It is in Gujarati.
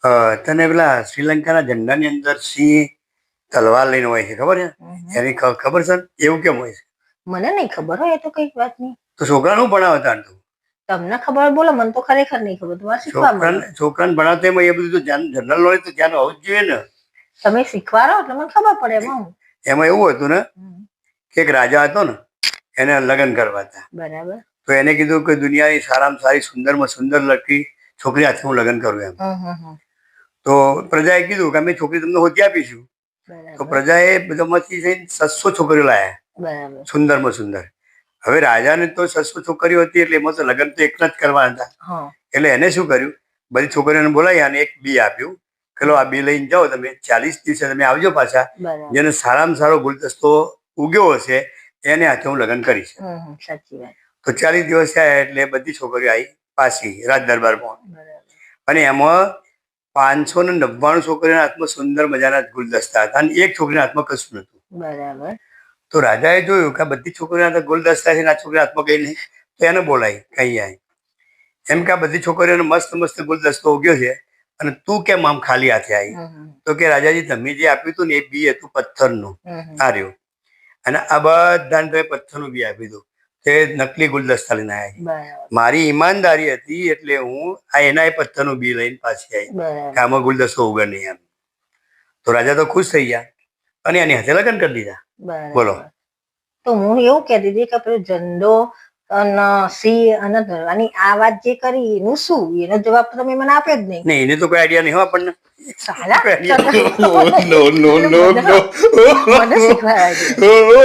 તને પેલા શ્રીલંકાના ઝંડાની અંદર સિંહ તલવાર લઈને હોય છે ખબર છે? એની ખબર છે ને? એવું કેમ હોય છે? મને નહીં ખબર હોય, એ તો કઈક વાત નહીં. તો છોકરાનું ભણાવતા તું? તમને ખબર હોય બોલો, મને તો ખરેખર નહીં ખબર. તમારે શીખવા મળે. છોકરાને ભણાવતા એમાં એ બધું તો જનરલ નોલેજ તો ધ્યાન હોવું જ જોઈએ ને. તમે શીખવાડો એટલે મને ખબર પડે. એમાં એવું હતું ને કે એક રાજા હતો ને, એને લગ્ન કરવા હતા. બરાબર. તો એને કીધું કે દુનિયાની સારામાં સારી સુંદરમાં સુંદર લડકી છોકરી હાથે હું લગ્ન કરું એમ. તો પ્રજાએ કીધું કે અમે છોકરી તમને હોતી આપીશું. તો પ્રજાએ બધામાંથી 600 છોકરીઓ લાયા, સુંદરમાં સુંદર. હવે રાજાને તો 600 છોકરીઓ હતી એટલે એમાં તો લગ્ન તો એકલા જ કરવાના હતા. એટલે એને શું કર્યું, બધી છોકરીઓને બોલાવી અને એક બી આપ્યું કે લો આ બી લઈને જાઓ, તમે 40 દિવસે તમે આવજો પાછા. જેને સારામાં સારો ગુલદસ્તો ઉગ્યો હશે એને હાથે હું લગ્ન કરીશ. સાચી વાત. તો 40 દિવસ થયા એટલે બધી છોકરીઓ આવી પાછી રાજ દરબારમાં. અને એમાં 599 છોકરીના હાથમાં સુંદર મજાના ગુલદસ્તા હતા અને એક છોકરીના હાથમાં કશું નતું. બરાબર. તો રાજાએ જોયું કે બધી છોકરીના હાથમાં ગુલદસ્તા છે, આ છોકરી હાથમાં કઈ નહીં. તો એને બોલાય કઈ આય એમ કે આ બધી છોકરીઓને મસ્ત મસ્ત ગુલદસ્તો ઉગ્યો છે અને તું કેમ આમ ખાલી હાથે આવી? તો કે રાજાજી તમે જે આપ્યું હતું ને એ બી હતું પથ્થરનું, આ રહ્યું. અને આ બધાને તમે પથ્થરનું બી આપ્યું હતું. તે નકલી ગુલદસ્તા લઈને આવ્યા. મારી ઈમાનદારી હતી એટલે હું આ એના પથ્થરનું બી લઈને પાછી આવી કે આમાં ગુલદસ્તો ઉગે નહીં એમ. તો રાજા તો ખુશ થઈ ગયા અને એની હાથે લગ્ન કરી દીધા. બોલો. તો હું એવું કહેતી હતી કે પેલો ઝંડો અને સિંહ અને ધરવાની આ વાત જે કરી એનું શું? એનો જવાબ તો તમે મને આપ્યો જ નહીં. નહીં, એને તો કોઈ આઈડિયા નહીં હો આપણને. સારા. મને શીખવાડવા.